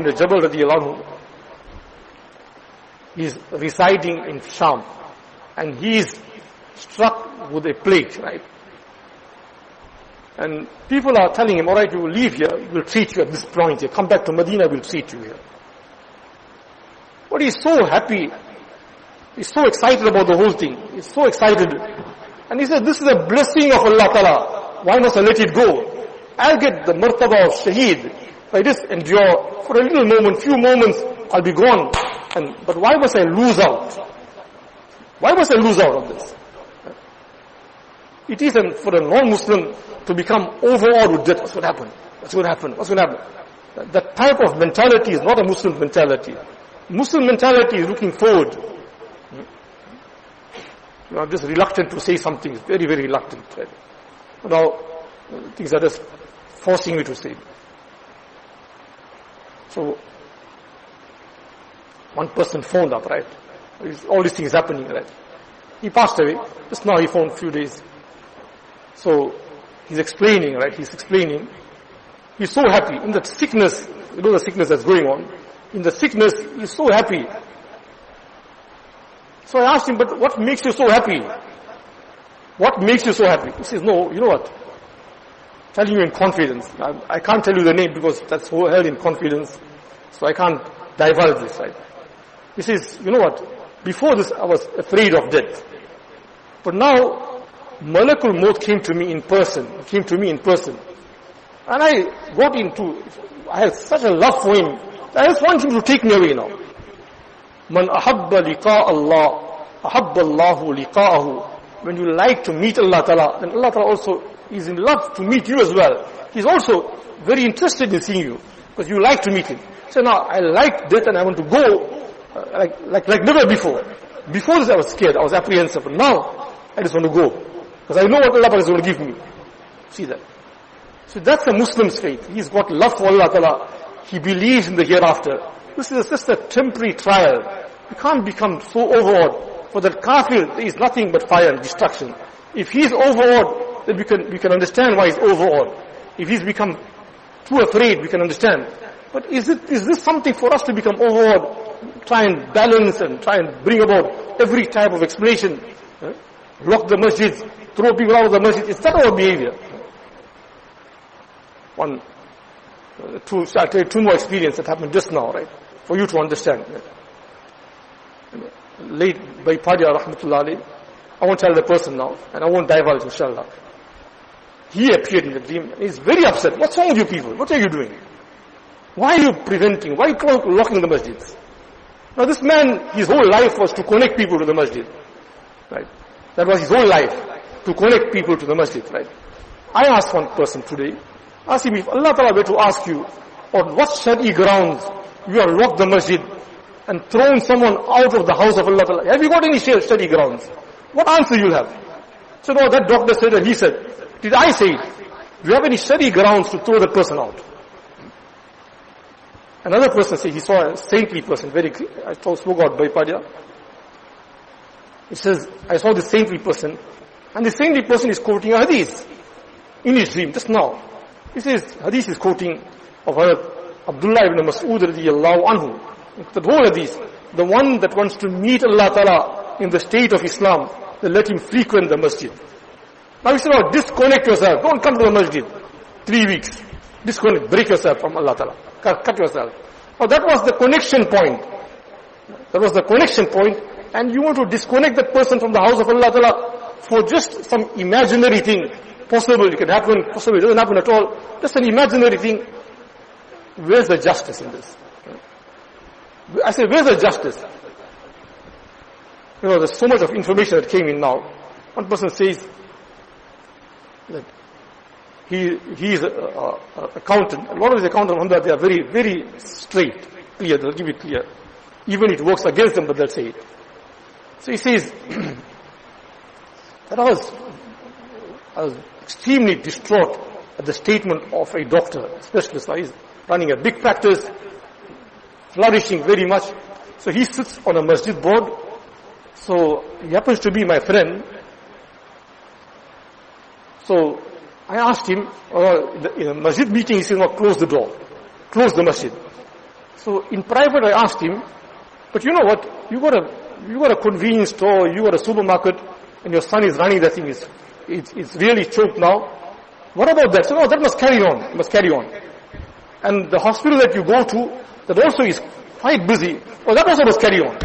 ibn Jabal radiallahu anhu, he is residing in Sham, and he is struck with a plague, right? And people are telling him, alright, you will leave here, we'll treat you at this point here, come back to Medina, we'll treat you here. But he's so happy, he's so excited about the whole thing, he's so excited. And he said, this is a blessing of Allah Ta'ala, why must I let it go? I'll get the martaba of shaheed. If I just endure for a little moment, few moments, I'll be gone. But why must I lose out? Why must I lose out of this? It is for a non-Muslim to become overawed with death. What's going to happen? What's going to happen? What's going to happen? That type of mentality is not a Muslim mentality. Muslim mentality is looking forward. I'm just reluctant to say something. Very, very reluctant. Right? Now, things are just forcing me to say. So, one person phoned up, right? All these things happening, right? He passed away. Just now he phoned a few days. So, he's explaining, right? He's explaining. He's so happy. In that sickness, you know the sickness that's going on. In the sickness, he's so happy. So I asked him, but what makes you so happy? What makes you so happy? He says, no, you know what? Telling you in confidence. I can't tell you the name because that's held in confidence. So I can't divulge this, right? He says, you know what? Before this, I was afraid of death. But now, Malakul Maut came to me in person. And I had such a love for him. I just want him to take me away now. Man ahabba liqa Allah, ahabba Allahu liqa'ahu. When you like to meet Allah Ta'ala, then Allah Ta'ala also is in love to meet you as well. He's also very interested in seeing you, because you like to meet him. So now, I like death and I want to go like never before. Before this I was scared, I was apprehensive, but now I just want to go. Because I know what Allah Ta'ala is going to give me. See that? So that's a Muslim's faith. He's got love for Allah Ta'ala. He believes in the hereafter. This is just a temporary trial. You can't become so overawed. For that kafir, there is nothing but fire and destruction. If he's overawed, then we can understand why he's overawed. If he's become too afraid, we can understand. But is this something for us to become overawed? Try and balance and try and bring about every type of explanation. Lock the masjids, throw people out of the masjid. Is that our behavior? I'll tell you two more experiences that happened just now, right? For you to understand. Late by Padia rahmatullah alayhi, I won't tell the person now, and I won't divulge, inshallah. He appeared in the dream, and he's very upset. What's wrong with you people? What are you doing? Why are you preventing? Why are you locking the masjids? Now this man, his whole life was to connect people to the masjid. Right? That was his whole life, to connect people to the masjid, right? I asked one person today, ask him, if Allah Ta'ala were to ask you, on what shari grounds you have locked the masjid and thrown someone out of the house of Allah Ta'ala, have you got any shari grounds? What answer you'll have? So no, that doctor said and he said, did I say it? Do you have any shari grounds to throw that person out? Another person said, he saw a saintly person, I spoke out by Padia. He says, I saw this saintly person, and the saintly person is quoting a hadith in his dream, just now. He says, hadith is quoting of Abdullah ibn Mas'ud radiyallahu anhu. That whole hadith, the one that wants to meet Allah Ta'ala in the state of Islam, then let him frequent the masjid. Now he said, oh, disconnect yourself, don't come to the masjid. 3 weeks. Disconnect, break yourself from Allah Ta'ala. Cut yourself. Now that was the connection point. That was the connection point, and you want to disconnect that person from the house of Allah Ta'ala for just some imaginary thing. Possible it can happen, possible it doesn't happen at all. Just an imaginary thing. Where's the justice in this? I say, where's the justice? You know, there's so much of information that came in now. One person says that he is an accountant. A lot of his accountants, they are very, very straight, clear. They'll give it clear. Even it works against them, but they'll say it. So he says that I was extremely distraught at the statement of a doctor, a specialist. He's running a big practice, flourishing very much. So he sits on a masjid board. So he happens to be my friend. So I asked him, in a masjid meeting, he said, no, close the door. Close the masjid. So in private I asked him, but you know what, you got a convenience store, you got a supermarket, and your son is running that thing, it's really choked now. What about that? So no, that must carry on, And the hospital that you go to, that also is quite busy, well that also must carry on.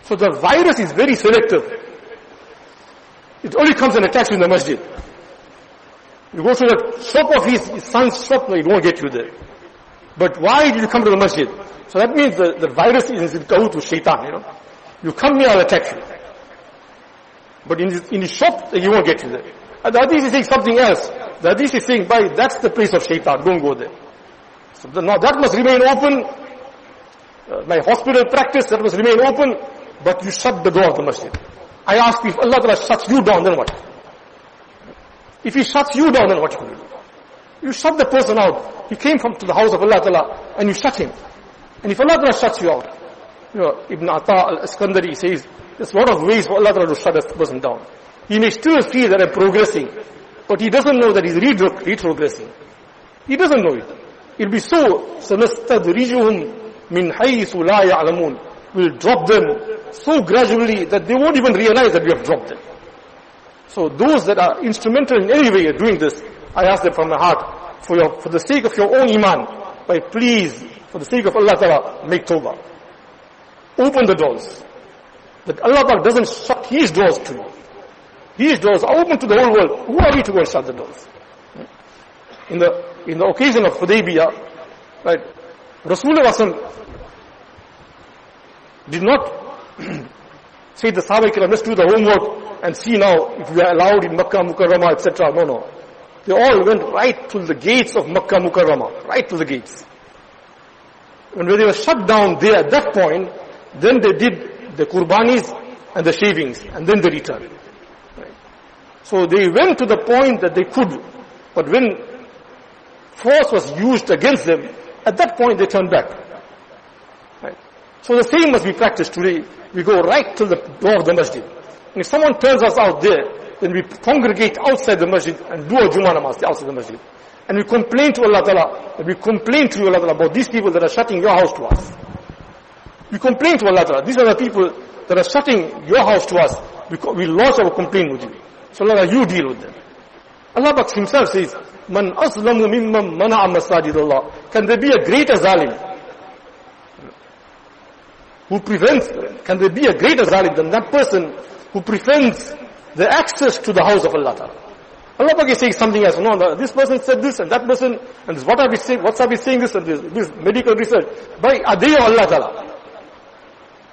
So the virus is very selective. It only comes and attacks you in the masjid. You go to the shop of his son's shop, no, it won't get you there. But why did you come to the masjid? So that means the virus is in tahu to shaitan, You come here, I'll attack you. But in the shop, he won't get you there. And the hadith is saying something else. The hadith is saying, that's the place of shaitan, don't go there. So now that must remain open. My hospital practice, that must remain open, but you shut the door of the masjid. I asked, if Allah Ta'ala shuts you down, then what? If He shuts you down, then what you do? You shut the person out. He came to the house of Allah Ta'ala, and you shut him. And if Allah Ta'ala shuts you out, Ibn Ata al-Iskandari says, there's a lot of ways for Allah Ta'ala to shut a person down. He may still feel that I'm progressing, but he doesn't know that he's retrogressing. He doesn't know it. It'll be so, سَنَسْتَدْرِجُهُمْ مِنْ حَيْثُ لَا يَعْلَمُونَ. We'll drop them so gradually that they won't even realize that we have dropped them. So those that are instrumental in any way in doing this, I ask them from my heart, for the sake of your own iman, please, for the sake of Allah Ta'ala, make tawbah. Open the doors. That Allah Ta'ala doesn't shut His doors to you. His doors are open to the whole world. Who are we to go and shut the doors? In the occasion of Hudaybiyah, right, Rasulullah did not say the Sahaba Kiram, let's do the homework and see now if we are allowed in Makkah, Mukarramah, etc. No. They all went right to the gates of Makkah, Mukarramah, right to the gates. And when they were shut down there at that point, then they did the qurbanis and the shavings, and then they returned. Right. So they went to the point that they could, but when force was used against them, at that point they turned back. Right. So the same must be practiced today. We go right to the door of the masjid. And if someone turns us out there, then we congregate outside the masjid and do a Jummah namaz outside the masjid. And we complain to Allah Ta'ala, and we complain to Allah Ta'ala about these people that are shutting your house to us. We complain to Allah Ta'ala, these are the people that are shutting your house to us. We lodge our complaint with you. So Allah, you deal with them. Allah Ta'ala Himself says, Man aslamu mimman mana'a masajid Allah. Can there be a greater zalim who prevents, can there be a greater zalim than that person who prevents the access to the house of Allah Ta'ala? Allah Ta'ala is saying something else. No, this person said this, and that person, and this WhatsApp is saying this, and this medical research. By are they Allah Ta'ala?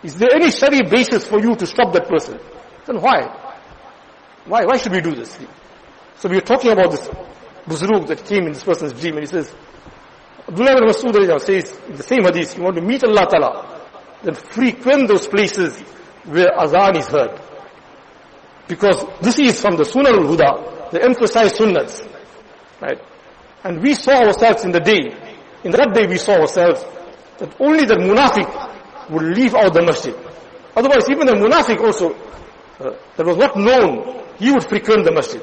Is there any Shari basis for you to stop that person? Then why? Why should we do this? So we are talking about this Buzruk that came in this person's dream, and he says, Abdullah ibn Mas'ud says in the same hadith, you want to meet Allah Ta'ala, then frequent those places where azan is heard. Because this is from the Sunnah al-Huda, the emphasized sunnahs. Right? And we saw ourselves in that day we saw ourselves that only the munafiq would leave out the masjid. Otherwise, even the munafiq also, that was not known, he would frequent the masjid.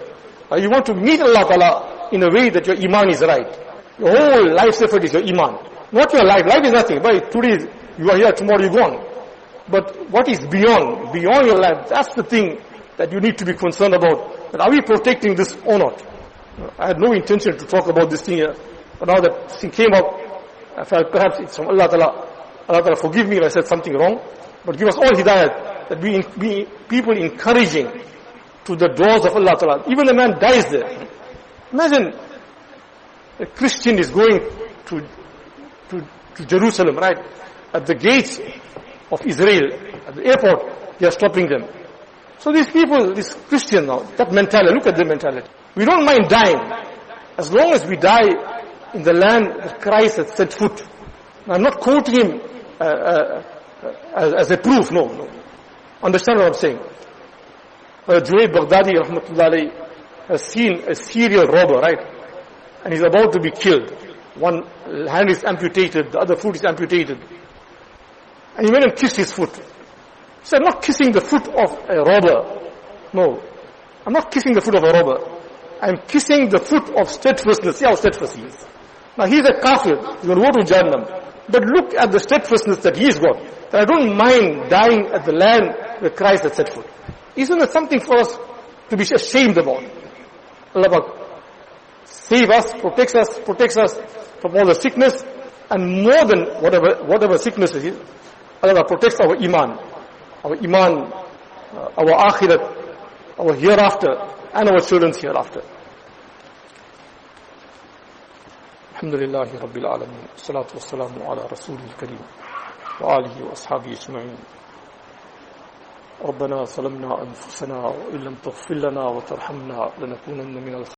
You want to meet Allah Ta'ala in a way that your iman is right. Your whole life's effort is your iman. Not your life. Life is nothing. Today you are here, tomorrow you're gone. But what is beyond your life, that's the thing that you need to be concerned about. That are we protecting this or not? I had no intention to talk about this thing here, but now that thing came up, I felt perhaps it's from Allah Ta'ala. Allah Ta'ala forgive me if I said something wrong, but give us all hidayat, that we be people encouraging to the doors of Allah Ta'ala. Even the man dies there. Imagine a Christian is going to Jerusalem, right? At the gates of Israel, at the airport, they are stopping them. So these people, these Christians now, that mentality, look at their mentality. We don't mind dying, as long as we die in the land that Christ has set foot. Now, I'm not quoting him as a proof, no. Understand what I'm saying? Junaid Baghdadi, rahmatullah alayhi, has seen a serial robber, right? And he's about to be killed. One hand is amputated, the other foot is amputated. And he went and kissed his foot. He said, I'm not kissing the foot of a robber. No. I'm not kissing the foot of a robber. I'm kissing the foot of steadfastness. See how steadfast he is. Now he's a kafir. He's going to go to Jahannam. But look at the steadfastness that he's got. That I don't mind dying at the land where Christ has set foot. Isn't that something for us to be ashamed about? Allah Akbar. Save us, protects us from all the sickness, and more than whatever sickness it is, Allah protects our iman, our akhirat, our hereafter, and our children's hereafter. Alhamdulillahi Rabbil Alameen. Salatu wassalamu ala Rasulil Kareem wa alihi wa ashabihi ajma'in. ربنا ظلمنا أنفسنا وإن لم تغفر لنا وترحمنا لنكونن من الخاسرين